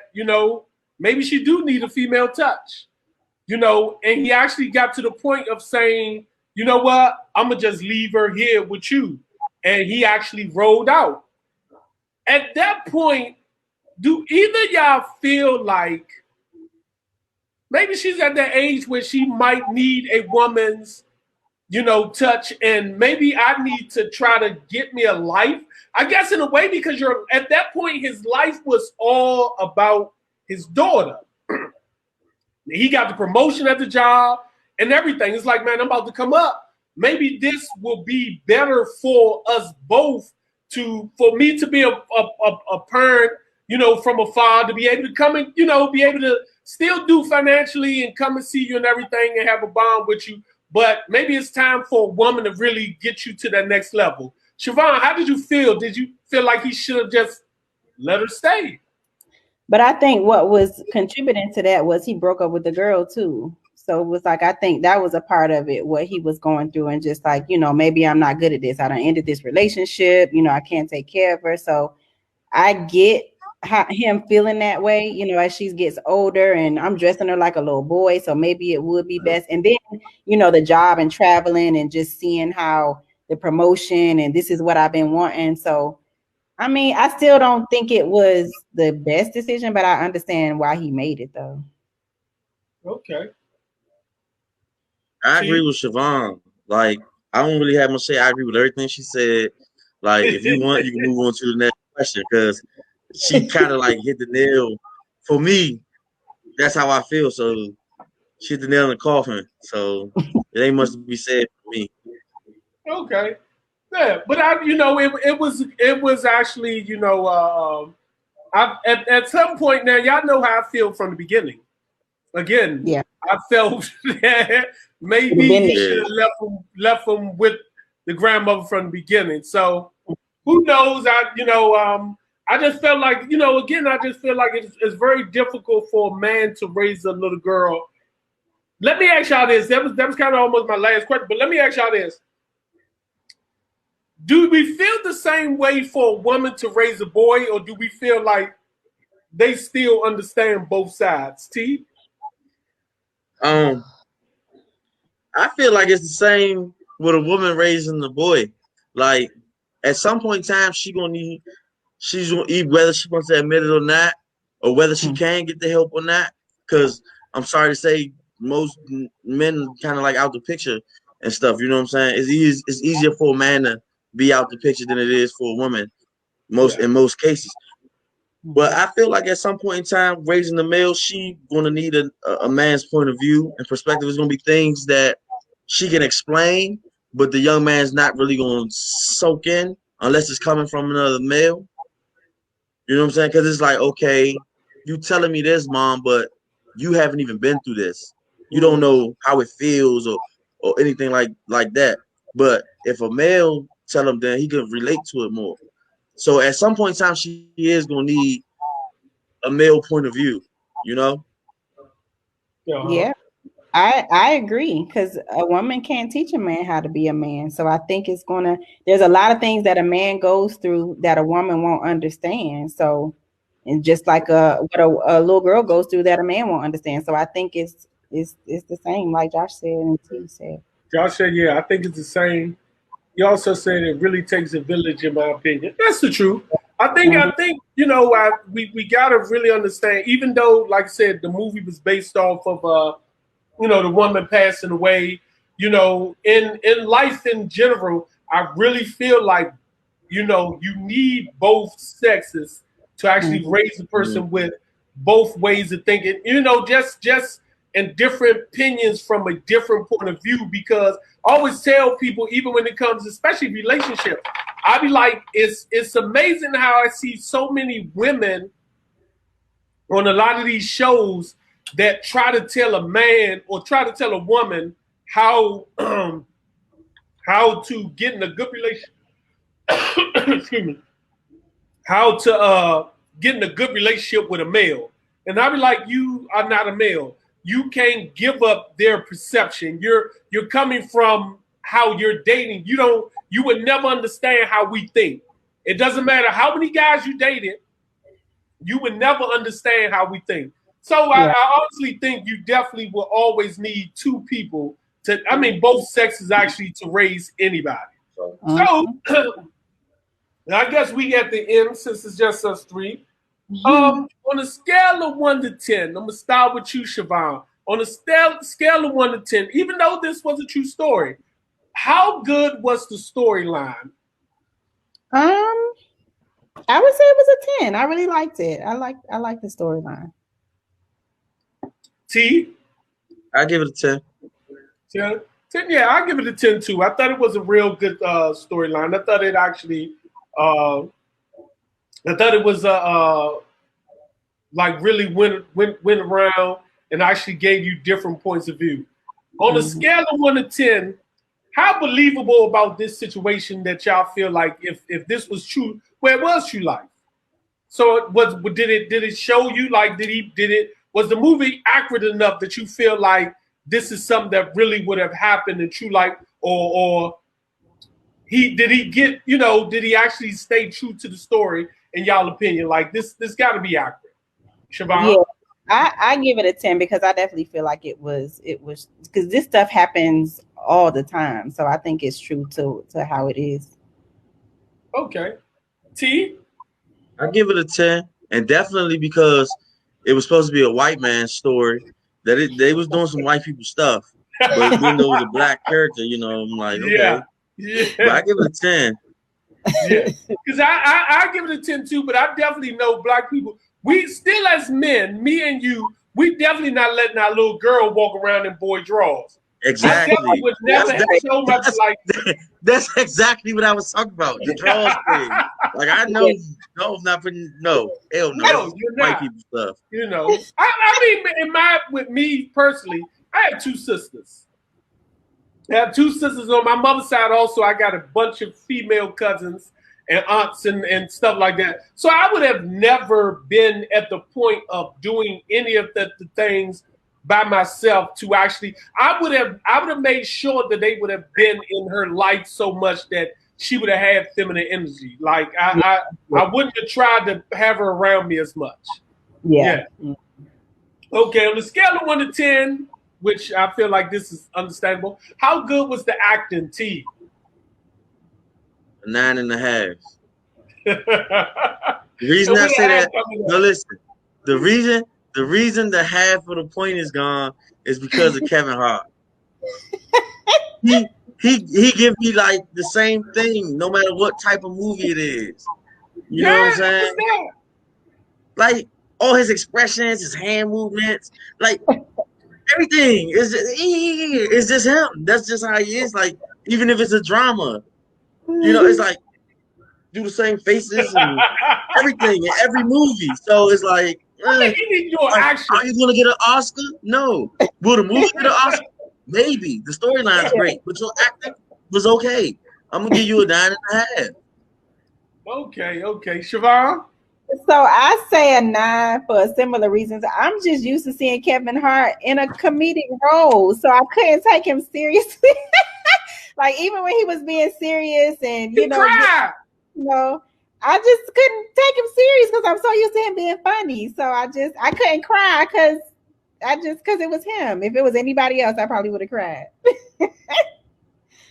maybe she do need a female touch, and he actually got to the point of saying, you know what, I'm going to just leave her here with you. And he actually rolled out. At that point, do either y'all feel like maybe she's at that age where she might need a woman's, touch, and maybe I need to try to get me a life? I guess in a way, because you're at that point, his life was all about his daughter. He got the promotion at the job and everything. It's like, man, I'm about to come up. Maybe this will be better for us both. For me to be a parent, from afar, to be able to come and, be able to still do financially and come and see you and everything and have a bond with you. But maybe it's time for a woman to really get you to that next level. Siobhan, how did you feel? Did you feel like he should have just let her stay? But I think what was contributing to that was he broke up with the girl too. So it was like, I think that was a part of it, what he was going through, and just like, maybe I'm not good at this. I done ended this relationship. I can't take care of her. So I get him feeling that way, as she gets older, and I'm dressing her like a little boy. So maybe it would be best. And then, the job and traveling and just seeing how the promotion and this is what I've been wanting. So, I mean, I still don't think it was the best decision, but I understand why he made it though. Okay. I agree with Siobhan. Like, I don't really have much to say. I agree with everything she said. Like, if you want, you can move on to the next question, because she kind of like hit the nail. For me, that's how I feel. So she hit the nail in the coffin. So it ain't much to be said for me. Okay. Yeah, but it was actually, at some point now, y'all know how I feel from the beginning. Again, Yeah. I felt that maybe Been you there. should have left him with the grandmother from the beginning. So who knows? I just felt like, again, I just feel like it's very difficult for a man to raise a little girl. Let me ask y'all this. That was kind of almost my last question, but let me ask y'all this. Do we feel the same way for a woman to raise a boy, or do we feel like they still understand both sides? T? Um, I feel like it's the same with a woman raising a boy. Like at some point in time, she's gonna eat whether she wants to admit it or not, or whether she can get the help or not. Because I'm sorry to say, most men kind of like out the picture and stuff. You know what I'm saying? It's easier for a man to be out the picture than it is for a woman. Yeah. In most cases. But I feel like at some point in time, raising a male, she gonna need a man's point of view and perspective. Is gonna be things that she can explain, but the young man's not really gonna soak in unless it's coming from another male. You know what I'm saying? Because it's like, okay, you telling me this, mom, but you haven't even been through this. You don't know how it feels or anything like that. But if a male tell him, then he can relate to it more. So at some point in time, she is gonna need a male point of view. You know? Uh-huh. Yeah. I agree, because a woman can't teach a man how to be a man. So I think there's a lot of things that a man goes through that a woman won't understand. So, and just like what a little girl goes through that a man won't understand. So I think it's the same, like Josh said and T said. Josh said, yeah, I think it's the same. He also said it really takes a village, in my opinion. That's the truth. I think we gotta really understand. Even though, like I said, the movie was based off of the woman passing away. In life in general, I really feel like you need both sexes to actually Mhm. raise a person with both ways of thinking. Just and different opinions from a different point of view. Because I always tell people, even when it comes, especially relationships, I be like, it's amazing how I see so many women on a lot of these shows that try to tell a man or try to tell a woman how how to get in a good relationship. Excuse me. How to get in a good relationship with a male. And I be like, you are not a male. You can't give up their perception. You're coming from how you're dating. You would never understand how we think. It doesn't matter how many guys you dated, you would never understand how we think. So Yeah. I honestly think you definitely will always need two people both sexes actually to raise anybody. So Mhm. I guess we at the end since it's just us three. Mhm. On a scale of 1 to 10, I'm gonna start with you, Siobhan. On a scale of 1 to 10, even though this was a true story, how good was the storyline? Um, I would say it was a 10. I really liked it. I like the storyline. T? I give it a 10. 10? 10, yeah, I'll give it a 10 too. I thought it was a real good storyline. I thought it actually, I thought it was like really went around and actually gave you different points of view. On a Mhm. scale of 1 to 10, how believable about this situation that y'all feel like if this was true, well, it was true life. So did it show you like did it was the movie accurate enough that you feel like this is something that really would have happened in true life, or did he actually stay true to the story in y'all opinion? Like this got to be accurate, Yeah, Siobhan. I give it a 10 because I definitely feel like it was because this stuff happens all the time. So I think it's true to how it is. Okay, T. I give it a 10, and definitely because it was supposed to be a white man's story. They was doing some white people stuff, but then there was a black character. I'm like, Yeah, okay, but yeah. I give it a 10. Yeah, because I give it a 10 too, but I definitely know black people. We still as men, me and you, we definitely not letting our little girl walk around in boy drawers. Exactly. I would never have so much like. That's exactly what I was talking about. The draws thing. Like I know, no, I'm not putting hell no. No, you're white not. people stuff. You know, I mean, with me personally, I have two sisters. I have two sisters on my mother's side. Also, I got a bunch of female cousins and aunts and stuff like that. So I would have never been at the point of doing any of the things by myself to actually. I would have made sure that they would have been in her life so much that she would have had feminine energy. Like I wouldn't have tried to have her around me as much. Yeah. Okay, on the scale of 1 to 10, which I feel like this is understandable, how good was the acting, T? 9.5. The reason I say that, no, listen. The reason the half of the point is gone is because of Kevin Hart. He give me like the same thing, no matter what type of movie it is. You know what I'm saying? Like all his expressions, his hand movements, like everything is just him. That's just how he is. Like even if it's a drama, you know, it's like do the same faces and everything in every movie. So it's like, are you gonna get an Oscar? No. Will the movie get an Oscar? Maybe. The storyline's great, but your acting was okay. I'm gonna give you a 9.5. Okay. Siobhan? So I say a 9 for similar reasons. I'm just used to seeing Kevin Hart in a comedic role, so I couldn't take him seriously. Like even when he was being serious and you know, I just couldn't take him serious because I'm so used to him being funny. So I couldn't cry because it was him. If it was anybody else, I probably would have cried.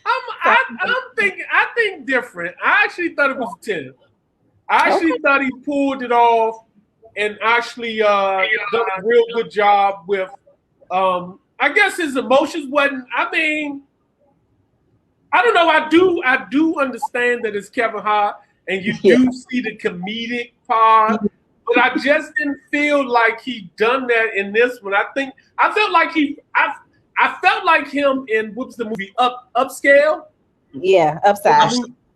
I think different. I actually thought it was 10. I actually thought he pulled it off and actually done a real good job with. I guess his emotions wasn't. I mean, I don't know. I do understand that it's Kevin Hart, and you do see the comedic part, but I just didn't feel like he done that in this one. I felt like him in what's the movie Upscale? Yeah, Upside.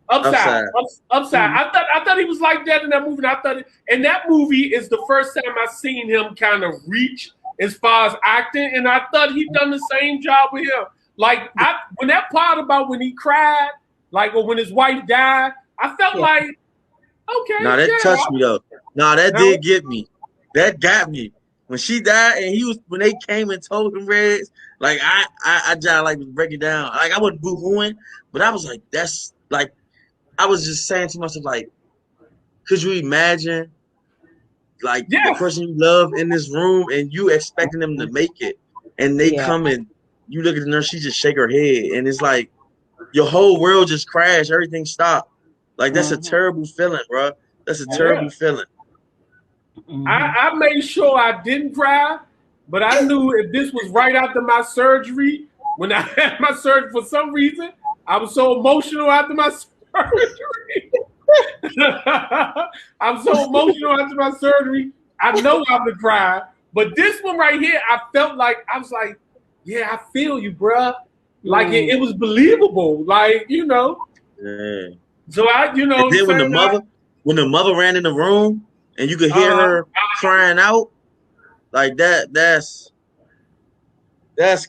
Upside. I thought he was like that in that movie. And that movie is the first time I seen him kind of reach as far as acting, and I thought he done the same job with him. Like when that part about when he cried, like or when his wife died, I felt like okay. No, that touched me though. No, that did get me. That got me. When she died and when they came and told him Reds, like I just like was breaking down. Like I wasn't boo-hooing, but I was like, that's like I was just saying to myself, like, could you imagine like the person you love in this room and you expecting them to make it and they come and you look at the nurse, she just shake her head and it's like your whole world just crashed, everything stopped. Like that's a terrible feeling, bro. That's a terrible feeling. I made sure I didn't cry, but I knew if this was right after my surgery, when I had my surgery, for some reason, I was so emotional after my surgery. I'm so emotional after my surgery. I know I'm gonna cry, but this one right here, I felt like I was like, yeah, I feel you, bruh. Like it was believable, like you know. Yeah. So and then when the mother ran in the room and you could hear her crying out, like that's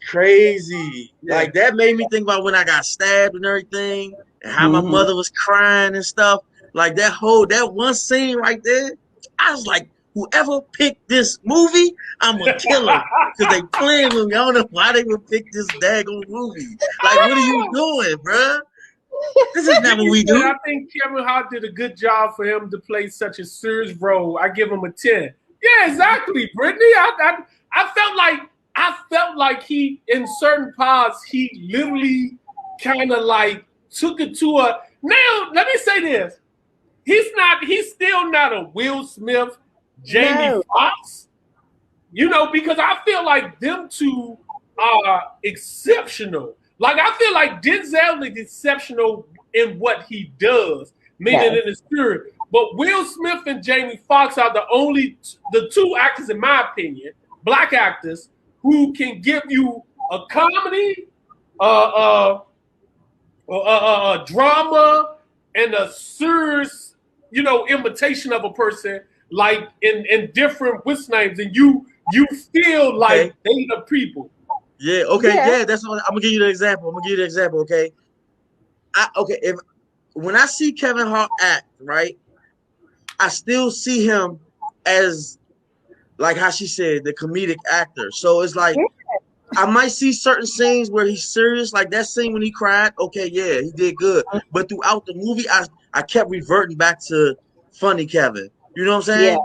crazy. Yeah. Like that made me think about when I got stabbed and everything, and how my mother was crying and stuff. Like that one scene right there, I was like, whoever picked this movie, I'm gonna kill them because they playing with me. I don't know why they would pick this daggone movie. Like, what are you doing, bruh? This is not what we do. I think Kevin Hart did a good job for him to play such a serious role. I give him a 10. Yeah, exactly, Brittany. I felt like he, in certain parts, he literally kind of like took it to a. Now, let me say this: he's still not a Will Smith, Jamie Foxx. You know, because I feel like them two are exceptional. Like I feel like Denzel is exceptional in what he does, meaning in the spirit. But Will Smith and Jamie Foxx are the two actors, in my opinion, black actors who can give you a comedy drama and a serious, imitation of a person, like in different what's names, and you feel like they the people. Yeah. Okay. Yeah. That's what I'm gonna give you the example. Okay. If when I see Kevin Hart act, right, I still see him as, like how she said, the comedic actor. So it's like I might see certain scenes where he's serious, like that scene when he cried. Okay, yeah, he did good. But throughout the movie, I kept reverting back to funny Kevin. You know what I'm saying?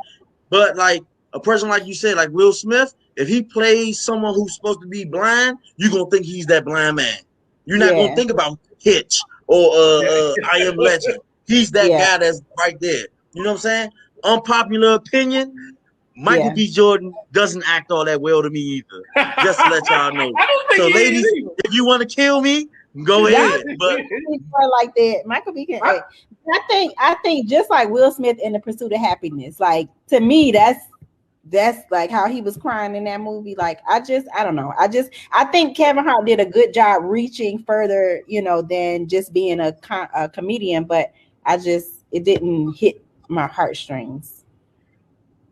But like a person like you said, like Will Smith, if he plays someone who's supposed to be blind, you're gonna think he's that blind man. You're not gonna think about Hitch or I Am Legend. He's that guy that's right there. You know what I'm saying? Unpopular opinion. Michael B. Jordan doesn't act all that well to me either. Just to let y'all know. I don't think so, ladies, if you want to kill me, go ahead. But like that, Michael B. Can. I think just like Will Smith in The Pursuit of Happiness. Like to me, that's like how he was crying in that movie. Like I don't know. I think Kevin Hart did a good job reaching further, than just being a comedian. But it didn't hit my heartstrings.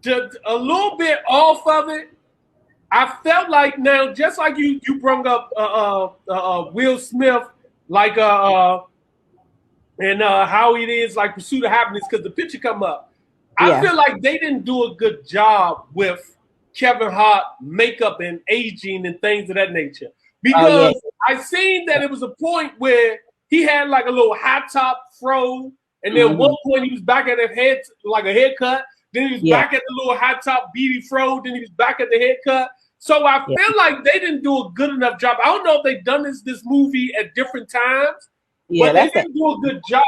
Just a little bit off of it. I felt like now, just like you brought up Will Smith, like and how it is like Pursuit of Happiness, because the picture come up. I feel like they didn't do a good job with Kevin Hart makeup and aging and things of that nature. Because I seen that it was a point where he had like a little high top fro, and then one point he was back at a head, like a haircut. Then he was back at the little high top beady fro. Then he was back at the haircut. So I feel like they didn't do a good enough job. I don't know if they've done this movie at different times, but they didn't do a good job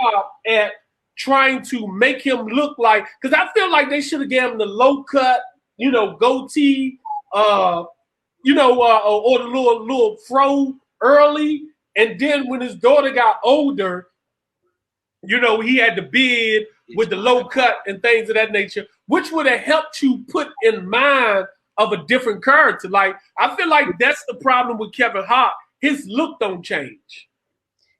at trying to make him look like. Because I feel like they should have given him the low cut, goatee, or the little fro early, and then when his daughter got older, he had the beard with the low cut and things of that nature, which would have helped you put in mind of a different character. Like, I feel like that's the problem with Kevin Hart. His look don't change.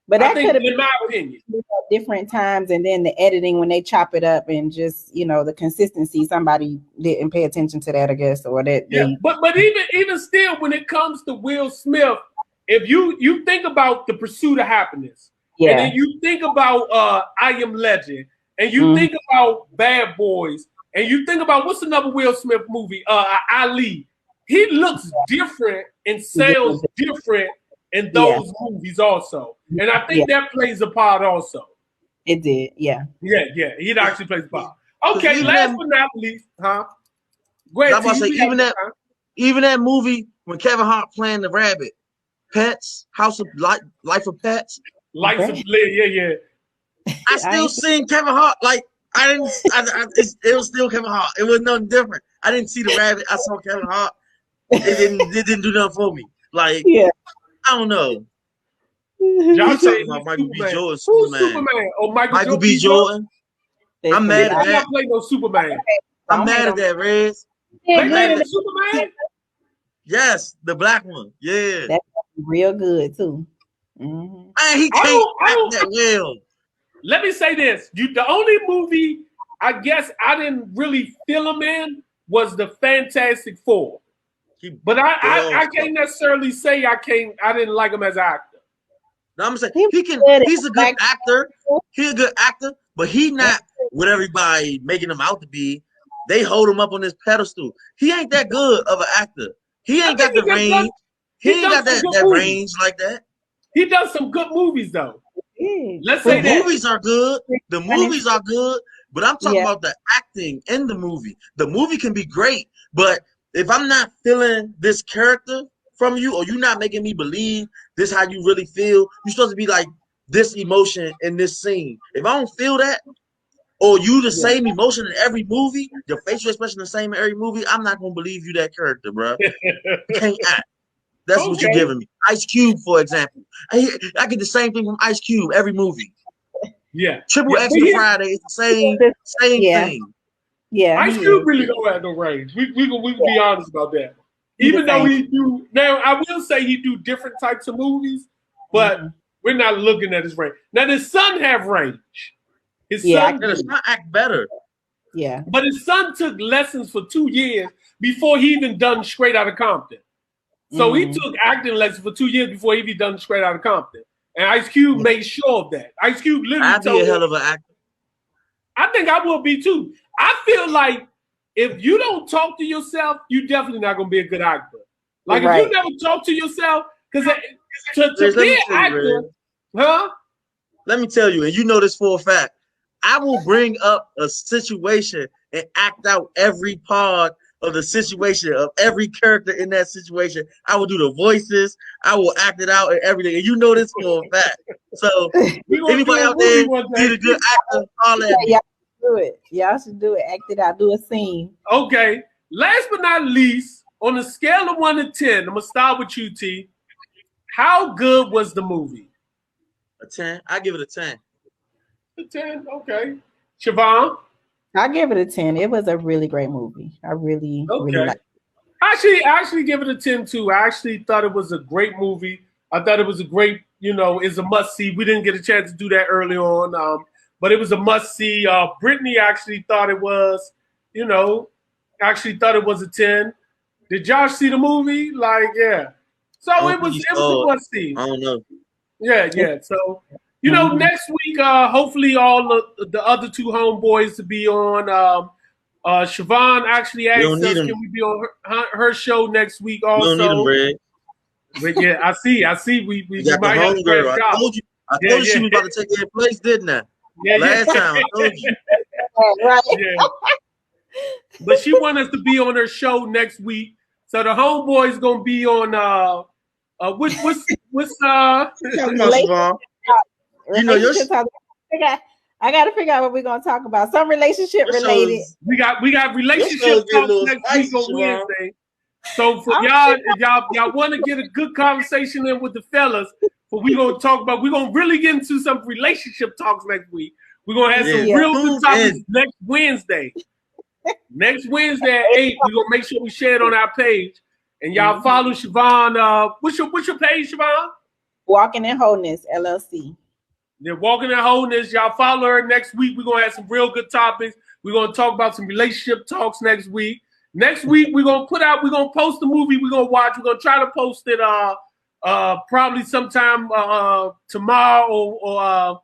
But that could have been, in my opinion, different times, and then the editing when they chop it up and just the consistency. Somebody didn't pay attention to that, I guess, or that. Yeah, but even still, when it comes to Will Smith, if you think about The Pursuit of Happiness, and then you think about I Am Legend, and you think about Bad Boys, and you think about what's another Will Smith movie, Ali. He looks different and sounds different in those movies also, and I think that plays a part also. It did, yeah. It actually plays a part. Okay, last but not least, huh? Go ahead, I say even that movie when Kevin Hart playing the rabbit, Pets, Life of Pets, yeah. I still seen Kevin Hart. Like I didn't. It was still Kevin Hart. It was nothing different. I didn't see the rabbit. I saw Kevin Hart. It didn't do nothing for me. Like I don't know. Y'all talking about Michael B. Jordan, Who's Superman? Oh, Michael B. Jordan. I'm mad at that. I'm not playing no Superman. I'm mad at that, Rez. They made the Superman? Yes, the black one. Yeah. That's real good too. Man, he can't act that well. Let me say this. The only movie I guess I didn't really feel him in was the Fantastic Four. But I can't necessarily say I didn't like him as an actor. No, I'm saying he's a good actor. He's a good actor, but he's not what everybody making him out to be. They hold him up on this pedestal. He ain't that good of an actor. He ain't got the range. He ain't got that range like that. He does some good movies though. Let's say the movies are good. The movies are good, but I'm talking about the acting in the movie. The movie can be great, but if I'm not feeling this character from you, or you're not making me believe this how you really feel, you're supposed to be like this emotion in this scene. If I don't feel that, or you the same emotion in every movie, your facial expression the same in every movie, I'm not gonna believe you that character, bro. You can't act. That's what you're giving me. Ice Cube, for example. I get the same thing from Ice Cube every movie. Yeah. Triple X to Friday is the same thing. Yeah. Ice Cube really don't have no range. We can be honest about that. Even though he do now, I will say he do different types of movies, but we're not looking at his range. Now his son have range. His son does not act better. Yeah. But his son took lessons for 2 years before he even done Straight Outta Compton. So he took acting lessons for 2 years before he even done Straight Outta Compton. And Ice Cube made sure of that. Ice Cube literally I'd be a hell of an actor. I think I will be too. I feel like if you don't talk to yourself, you definitely not gonna be a good actor. Like if you never talk to yourself, because to be an actor, let me tell you, and you know this for a fact, I will bring up a situation and act out every part of the situation of every character in that situation. I will do the voices, I will act it out and everything. And you know this for a fact. So anybody out there need a good actor, holler at me. Do it. Y'all should do it. Act it out. Do a scene. Okay. Last but not least, on a scale of 1 to 10, I'm gonna start with you, T. How good was the movie? A 10. I give it a 10. A 10. Okay. Siobhan? I give it a 10. It was a really great movie. I really liked it. I actually give it a 10 too. I actually thought it was a great movie. I thought it was a great, it's a must see. We didn't get a chance to do that early on, but it was a must see. Brittany actually thought it was, actually thought it was a 10. Did Josh see the movie? Like, yeah. So it was a must see. I don't know. Yeah. So, next week, hopefully all the other two homeboys to be on. Siobhan actually asked us, can we be on her show next week also? We don't need them, Red. But yeah, I see. We might have to girl. I told you she was about to take their place, didn't I? Yeah, Last time I told you. Right. Yeah. But she wants us to be on her show next week. So the homeboy's gonna be on what's I gotta figure out what we're gonna talk about. Some relationship related. We got relationship talks next week on Wednesday. So for y'all, if y'all want to get a good conversation in with the fellas, but we're gonna really get into some relationship talks next week. We're gonna have some real good topics next Wednesday. Next Wednesday at 8, we're gonna make sure we share it on our page. And y'all follow Siobhan. What's your page, Siobhan? Walking in Wholeness, LLC. Yeah, Walking in Wholeness. Y'all follow her next week. We're gonna have some real good topics. We're gonna talk about some relationship talks next week. Next week, we're gonna post the movie we're gonna watch. We're gonna try to post it probably sometime tomorrow or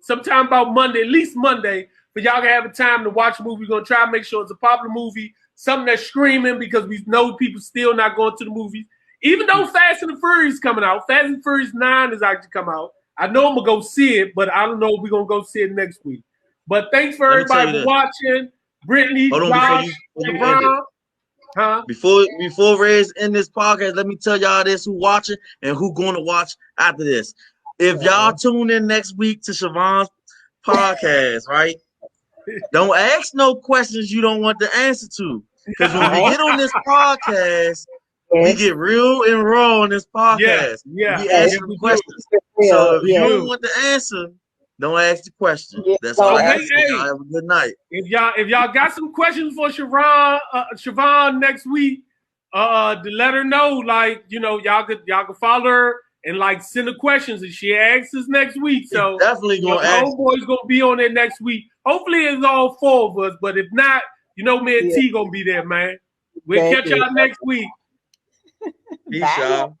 sometime about Monday, at least Monday, but y'all can have a time to watch the movie. We're gonna try to make sure it's a popular movie, something that's screaming, because we know people still not going to the movies. Even though Fast and the Furious coming out, Fast and the Furious 9 is actually come out. I know I'm gonna go see it, but I don't know if we're gonna go see it next week. But thanks for everybody for watching. Brittany, Josh, Siobhan. Before Rez end this podcast, let me tell y'all this: who watching and who going to watch after this. If y'all tune in next week to Siobhan's podcast, right? Don't ask no questions you don't want the answer to, because when we get on this podcast, we get real and raw on this podcast. Yeah. We ask the questions. So if you don't want the answer, don't ask the question. That's all. Y'all have a good night. If y'all got some questions for Siobhan next week, to let her know, like, y'all could follow her and send her questions, and she asks us next week. So definitely gonna ask. Homeboy's gonna be on there next week. Hopefully it's all 4 of us, but if not, me and T gonna be there, man. We'll catch y'all next week. Peace, y'all.